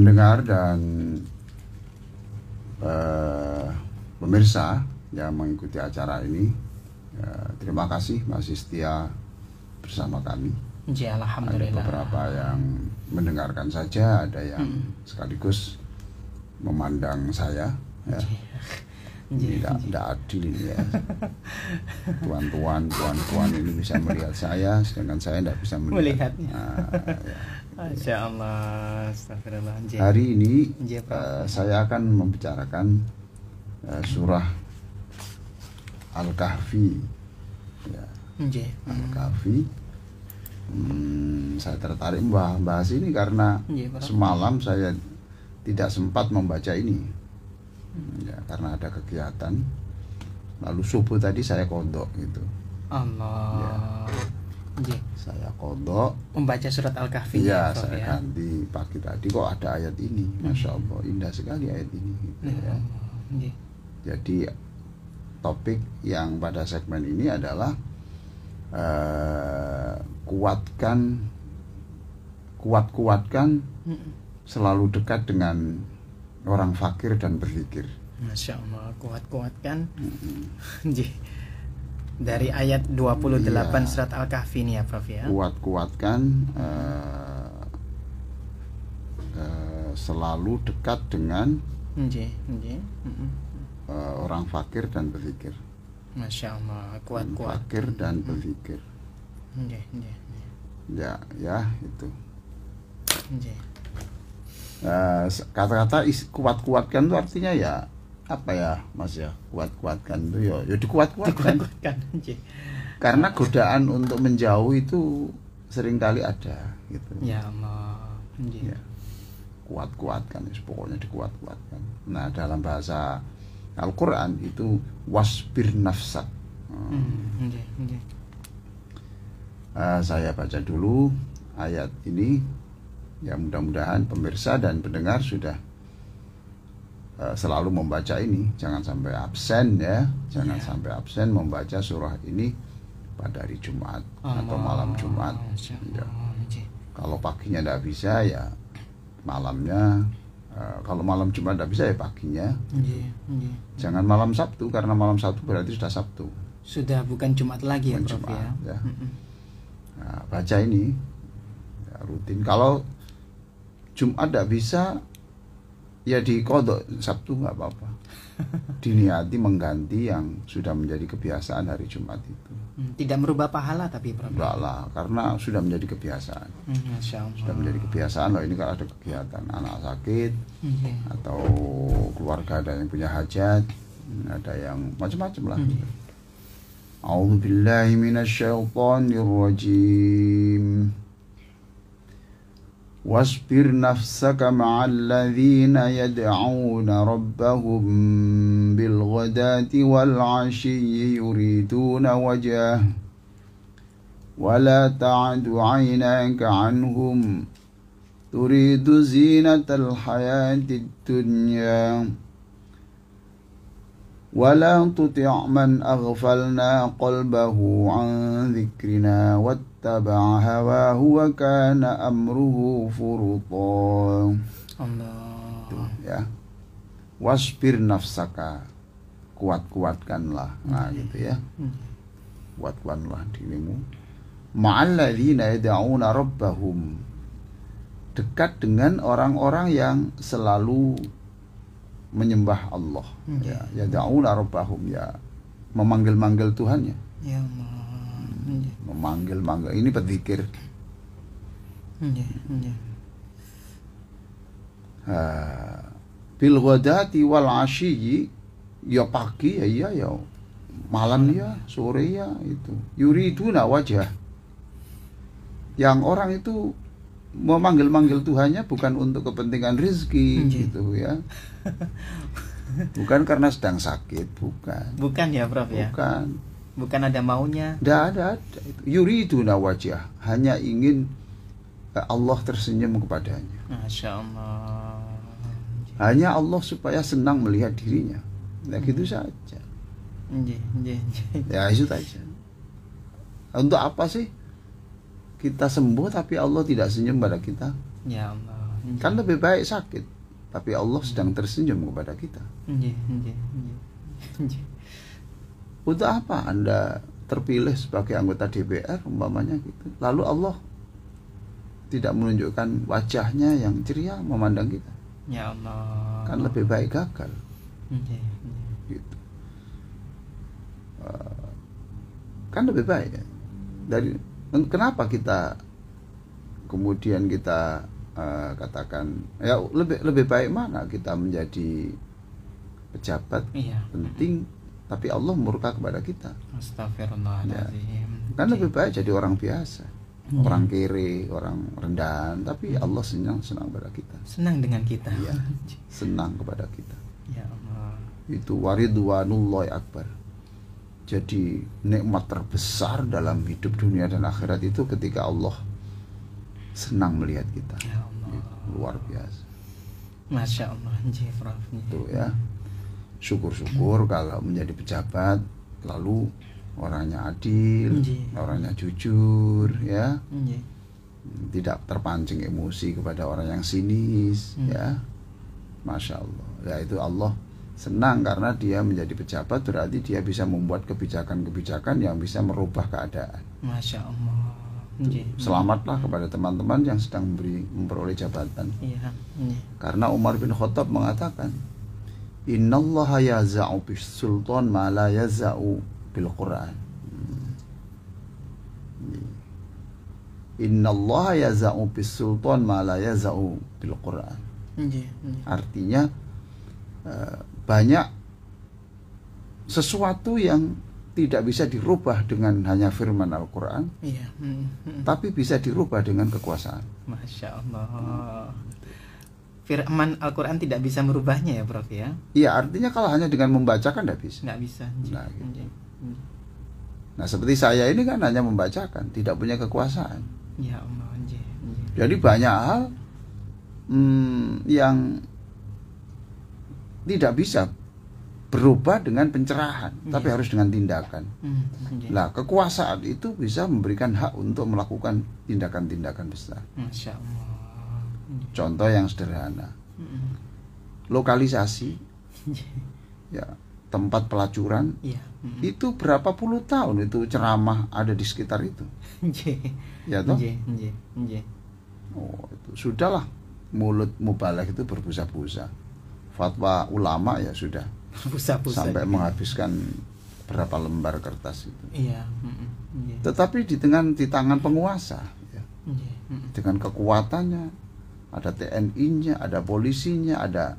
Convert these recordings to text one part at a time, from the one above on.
pendengar dan pemirsa yang mengikuti acara ini, terima kasih masih setia bersama kami. Ya, alhamdulillah. Ada beberapa yang mendengarkan saja, ada yang sekaligus memandang saya. Ya. Ini tidak adil ini ya. Tuan-tuan ini bisa melihat saya, sedangkan saya tidak bisa melihatnya. Ya. Masya Allah, astagfirullah. Hari ini saya akan membicarakan surah Al-Kahfi. Ya. Al-Kahfi. Saya tertarik bahas ini karena semalam saya tidak sempat membaca ini. Ya, karena ada kegiatan. Lalu subuh tadi saya kodok gitu. Allah. Ya. Saya kodok membaca surat Al-Kahfi. Iya, saya ganti pagi tadi kok ada ayat ini. Masya Allah, indah sekali ayat ini gitu, ya. Jadi topik yang pada segmen ini adalah kuatkan selalu dekat dengan orang fakir dan berzikir. Masya Allah, kuatkan. Dari ayat 28 surat Al-Kahfi ini ya Prof ya. Kuatkan selalu dekat dengan orang fakir dan berzikir. Masya Allah, kuat. Fakir dan berzikir. Ya itu. Kata-kata kuatkan itu artinya ya apa ya Mas ya, kuatkan itu ya dikuatkan. Karena godaan untuk menjauh itu seringkali ada gitu. Ya Allah. Ya. Kuatkan, pokoknya dikuatkan. Nah, dalam bahasa Al-Quran itu wasbir nafsak. Saya baca dulu ayat ini. Ya, mudah-mudahan pemirsa dan pendengar sudah selalu membaca ini. Jangan sampai absen ya. Jangan sampai absen membaca surah ini pada hari Jumat atau malam Jumat. Ya. Kalau paginya tidak bisa ya malamnya. Kalau malam Jumat tidak bisa ya paginya. Jangan malam Sabtu, karena malam Sabtu berarti sudah Sabtu. Sudah bukan Jumat lagi ya Prof Jumat, ya. Nah, baca ini ya, rutin. Kalau Jumat tidak bisa ya di kodok Sabtu nggak apa-apa. Diniati mengganti yang sudah menjadi kebiasaan hari Jumat itu. Tidak merubah pahala tapi Prof. Enggak lah, karena sudah menjadi kebiasaan. Sudah menjadi kebiasaan loh. Ini kalau ada kegiatan anak sakit atau keluarga ada yang punya hajat, ada yang macam-macam lah. A'udzubillahi minasyaitonirrajim. واصبر نفسك مع الذين يدعون ربهم بالغداة والعشي يريدون وجهه ولا تعد عيناك عنهم تريد زينة الحياة الدنيا ولا تطع من أغفلنا قلبه عن ذكرنا واتبع هواه وكان أمره فرطا. Allah. Ya. Wasbir nafsaka, kuatkanlah. Nah gitu ya. Kuatkanlah dirimu. Ma'alladzina yad'una rabbahum, dekat dengan orang-orang yang selalu menyembah Allah. Ya, yad'una rabbahum, ya memanggil-manggil Tuhannya. Ya Allah. Memanggil-manggil, ini berzikir. Bil ghadati wal asyi, ya pagi ya iya ya malam ya sore ya itu. Yuriduna wajah. Yang orang itu memanggil-manggil Tuhannya bukan untuk kepentingan rezeki gitu ya. Bukan karena sedang sakit, bukan. Bukan ya Prof ya. Bukan ada maunya. Tidak ada. Yuriduna wajah, hanya ingin Allah tersenyum kepadanya. Masya Allah. Hanya Allah supaya senang melihat dirinya. Nah gitu saja. Ya itu saja. Untuk apa sih kita sembuh tapi Allah tidak senyum pada kita? Ya Allah. Kan lebih baik sakit, tapi Allah sedang tersenyum kepada kita. Untuk apa Anda terpilih sebagai anggota DPR umpamanya gitu, lalu Allah tidak menunjukkan wajahnya yang ceria memandang kita? Ya Allah. Kan lebih baik gagal. Gitu. Kan lebih baik ya. Dari kenapa kita kemudian kita katakan ya lebih baik mana kita menjadi pejabat penting tapi Allah murka kepada kita. Astagfirullahaladzim. Kan lebih baik jadi orang biasa, orang kere, orang rendahan, tapi Allah senang pada kita. Senang dengan kita. Ya, senang kepada kita. Ya Allah. Itu waridwanullahi akbar. Jadi nikmat terbesar dalam hidup dunia dan akhirat itu ketika Allah senang melihat kita. Ya Allah. Itu luar biasa. Masya Allah. Itu ya. Syukur-syukur kalau menjadi pejabat lalu orangnya adil, orangnya jujur, ya, tidak terpancing emosi kepada orang yang sinis, ya, Masya Allah. Ya itu Allah senang karena dia menjadi pejabat, berarti dia bisa membuat kebijakan-kebijakan yang bisa merubah keadaan. Masya Allah. Selamatlah kepada teman-teman yang sedang memperoleh jabatan. Karena Umar bin Khattab mengatakan, Innallaha yaza'u bis sultan ma la yaza'u bil Quran. Innallaha yaza'u bis sultan ma la yaza'u bil Quran. Artinya banyak sesuatu yang tidak bisa dirubah dengan hanya firman Al-Quran, tapi bisa dirubah dengan kekuasaan. Masya Allah. Firman Al-Quran tidak bisa merubahnya ya Prof ya? Iya, artinya kalau hanya dengan membacakan tidak bisa. Nggak bisa. Nah, gitu. Nah seperti saya ini kan hanya membacakan, tidak punya kekuasaan. Ya Allah. Jadi banyak hal yang tidak bisa berubah dengan pencerahan, tapi harus dengan tindakan. Nah, kekuasaan itu bisa memberikan hak untuk melakukan tindakan-tindakan besar. Masya Allah. Contoh yang sederhana, lokalisasi, ya, tempat pelacuran, itu berapa puluh tahun itu ceramah ada di sekitar itu, ya toh? Oh, itu sudahlah, mulut mubalagh itu berbusa-busa. Fatwa ulama ya sudah sampai menghabiskan berapa lembar kertas itu. Tetapi di tangan penguasa, ya, dengan kekuatannya, ada TNI-nya, ada polisinya, ada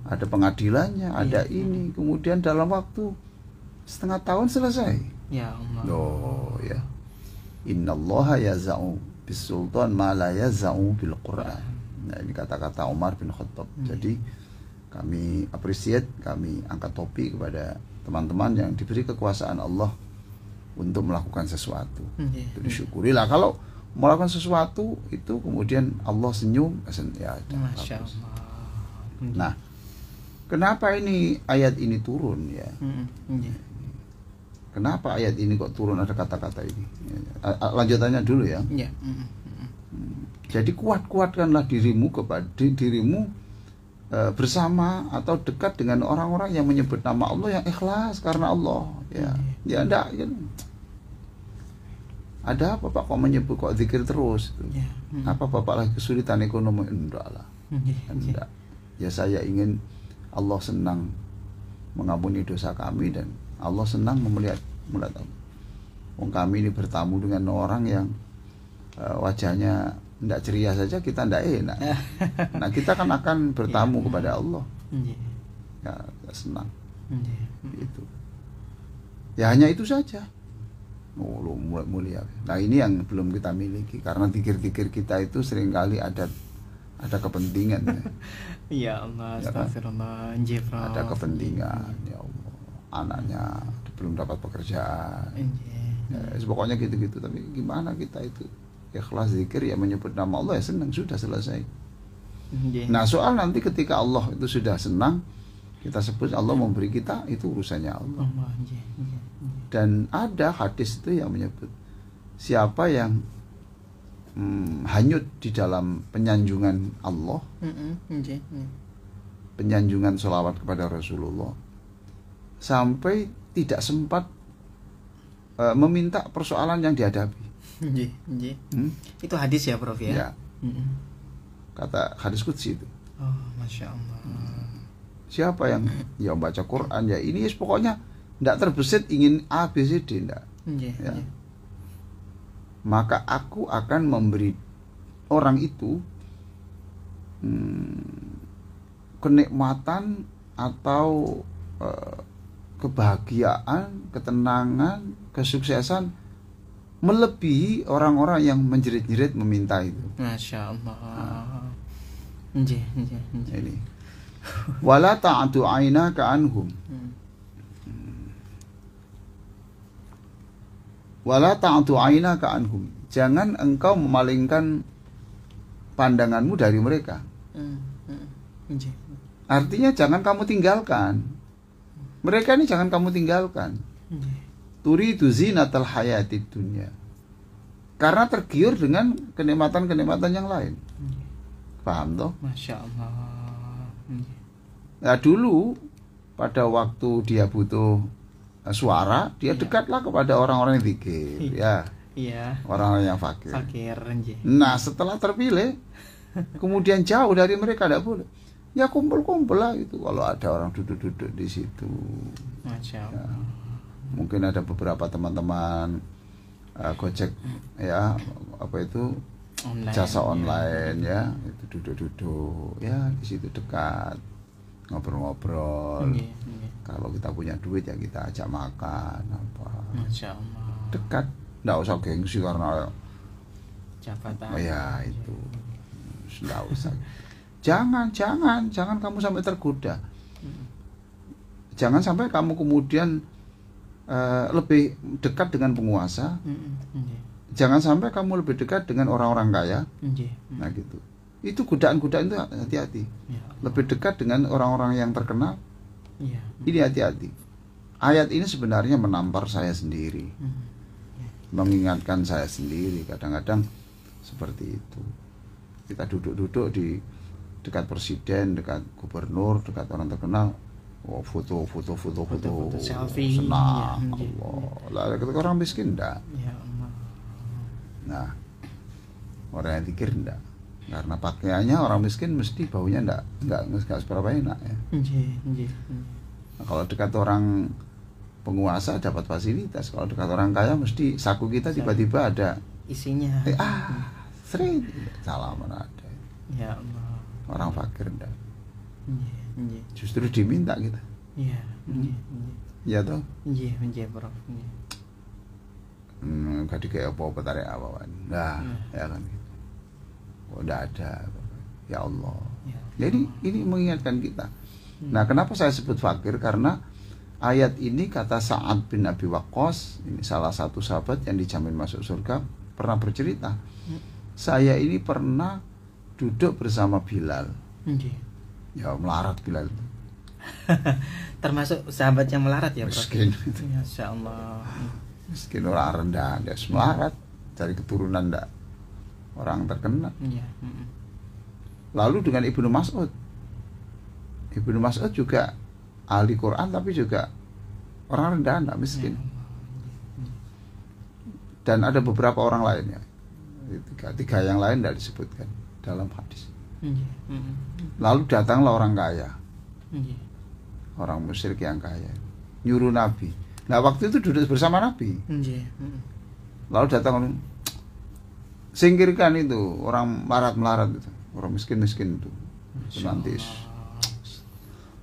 pengadilannya, ada ini, kemudian dalam waktu setengah tahun selesai. Ya Allah. Oh ya. Innallaha yaza'u bis sultan ma la yaza'u bil Quran. Nah, ini kata-kata Umar bin Khattab. Jadi kami appreciate, kami angkat topi kepada teman-teman yang diberi kekuasaan Allah untuk melakukan sesuatu. Itu disyukurilah. Kalau melakukan sesuatu itu kemudian Allah senyum, ya Masya Allah. Nah, kenapa ini ayat ini turun ya? Kenapa ayat ini kok turun ada kata-kata ini? Lanjutannya dulu ya. Jadi kuat-kuatkanlah dirimu kepada dirimu bersama atau dekat dengan orang-orang yang menyebut nama Allah yang ikhlas karena Allah, ya. Ya enggak, ya. Ada apa Pak kok menyebut kok zikir terus itu? Apa Bapak lagi kesulitan ekonomi? Enggak lah. Enggak. Ya saya ingin Allah senang mengampuni dosa kami dan Allah senang melihat kami ini bertamu dengan orang yang wajahnya tidak ceria saja kita tidak enak. Nah kita kan akan bertamu kepada Allah. Ya senang. Itu. Ya hanya itu saja. Oh, mulai mulia. Nah ini yang belum kita miliki karena zikir-zikir kita itu seringkali ada kepentingan. Ya Allah, astagfirullah. Ada kepentingan. Ya Allah, anaknya belum dapat pekerjaan. Ya, pokoknya gitu-gitu. Tapi gimana kita itu ikhlas zikir ya menyebut nama Allah ya senang, sudah selesai. Nah soal nanti ketika Allah itu sudah senang kita sebut Allah memberi kita, itu urusannya Allah. Dan ada hadis itu yang menyebut siapa yang hanyut di dalam penyanjungan Allah, penyanjungan sholawat kepada Rasulullah, sampai tidak sempat meminta persoalan yang dihadapi. Itu hadis ya Prof ya? Ya. Kata hadis qudsi itu. Oh, Masya Allah. Siapa yang baca Quran ya ini pokoknya tidak terbesit ingin A B C D tidak. Ya. Maka aku akan memberi orang itu kenikmatan atau kebahagiaan, ketenangan, kesuksesan melebihi orang-orang yang menjerit-jerit meminta itu. Masya Allah. Ini. Wala ta'atu aynaka anhum. Wala ta'atu aynaka anhum. Jangan engkau memalingkan pandanganmu dari mereka. Artinya jangan kamu tinggalkan. Mereka ini jangan kamu tinggalkan. Turidu zinatal hayatid dunya. Karena tergiur dengan kenikmatan-kenikmatan yang lain. Paham toh? Masya Allah. Nah dulu pada waktu dia butuh suara, dia dekatlah kepada orang-orang yang zikir, ya. Iya. Orang-orang yang fakir. Nah setelah terpilih, kemudian jauh dari mereka tidak boleh. Ya kumpul-kumpul lah itu. Kalau ada orang duduk-duduk di situ. Masya Allah. Ya. Mungkin ada beberapa teman-teman Gojek ya apa itu online, jasa online ya itu duduk-duduk ya di situ dekat ngobrol-ngobrol. Kalau kita punya duit ya kita ajak makan apa. Masya Allah. Dekat, nggak usah gengsi karena jabatan. Oh ya itu nggak usah. Jangan kamu sampai tergoda. Jangan sampai kamu kemudian lebih dekat dengan penguasa. Jangan sampai kamu lebih dekat dengan orang-orang kaya. Nah gitu. Itu godaan-godaan itu hati-hati. Ya. Lebih dekat dengan orang-orang yang terkenal. Ya. Ini hati-hati. Ayat ini sebenarnya menampar saya sendiri. Ya. Mengingatkan saya sendiri. Kadang-kadang seperti itu. Kita duduk-duduk di dekat presiden, dekat gubernur, dekat orang terkenal. Oh, foto selfie. Senang. Ya. Allah. Lah ketika orang miskin enggak. Ya Allah. Nah, orang yang zikir enggak. Karena pakaiannya orang miskin mesti baunya enggak seberapa enak ya. Nah, kalau dekat orang penguasa dapat fasilitas, kalau dekat orang kaya mesti saku kita tiba-tiba ada isinya. Sering salaman ada. Ya Allah. Orang fakir enggak. Justru diminta kita. Iya. Ya toh? Iya, Prof. Gak kayak apa tarik awan. Nah, ya kan gitu. Oh, tidak ada. Ya Allah. Ya. Jadi ini mengingatkan kita. Nah, kenapa saya sebut fakir? Karena ayat ini kata Sa'ad bin Abi Waqqas, ini salah satu sahabat yang dijamin masuk surga, pernah bercerita. Saya ini pernah duduk bersama Bilal. Ya, melarat Bilal. Termasuk sahabat yang melarat ya, Prof? Miskin. Masya Allah. Miskin orang rendah, dia melarat dari keturunan enggak orang terkenal. Ya. Lalu dengan Ibnu Mas'ud. Ibnu Mas'ud juga ahli Quran tapi juga orang rendah, enggak miskin. Dan ada beberapa orang lainnya. Tiga yang lain tidak disebutkan dalam hadis. Lalu datanglah orang kaya. Orang musyrik yang kaya. Nyuruh Nabi. Nah waktu itu duduk bersama Nabi. Lalu datang orang, singkirkan itu orang melarat itu, orang miskin itu. Nanti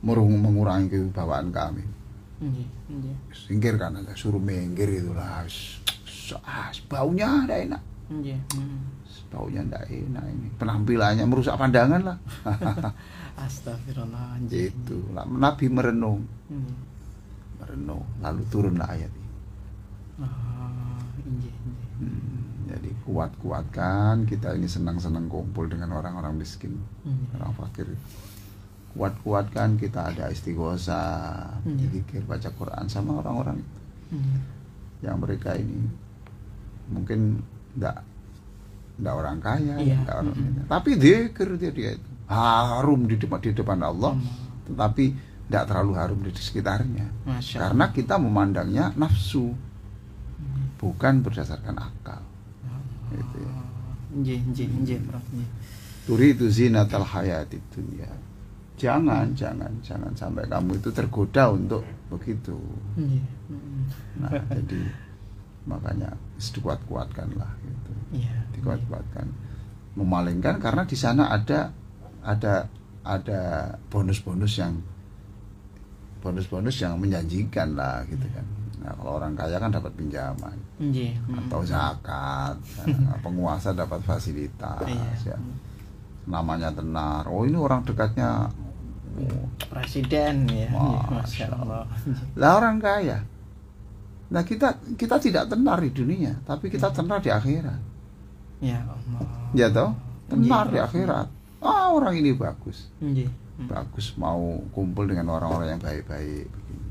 mengurangi kewibawaan kami. Singkirkan aja, suruh minggir itulah. Baunya tidak enak. Baunya tidak enak ini. Penampilannya merusak pandangan lah. Astagfirullah. Itu Nabi merenung. Lalu turunlah ayat ini. Jadi kuatkan kita ini senang-senang kumpul dengan orang-orang miskin, orang fakir. Kuatkan kita ada istighosah, zikir, baca Quran sama orang-orang itu. Yang mereka ini mungkin enggak ndak orang kaya, Iya. ndak orang ini. Tapi zikir dia itu harum di depan Allah, tetapi ndak terlalu harum di sekitarnya. Masya Karena kita memandangnya nafsu, bukan berdasarkan akal. Gitu ya. Nggih, Prof. Nggih. Turidu zinatal hayatid dunya. Jangan sampai kamu itu tergoda untuk begitu. Nggih. Nah, jadi makanya dikuat-kuatkanlah gitu. Iya. Dikuat-kuatkan. Memalingkan karena di sana ada bonus-bonus yang menjanjikan lah gitu kan. Nah, kalau orang kaya kan dapat pinjaman Nggih. atau zakat, penguasa dapat fasilitas Iya. ya. Namanya tenar. Oh, ini orang dekatnya Presiden ya. Masya Masya Allah. lah orang kaya. Nah, kita tidak tenar di dunia, tapi kita tenar di akhirat. Ya Allah. Ya toh? Tenar Nggih. di akhirat. Orang ini bagus. Nggih. Bagus mau kumpul dengan orang-orang yang baik-baik begini.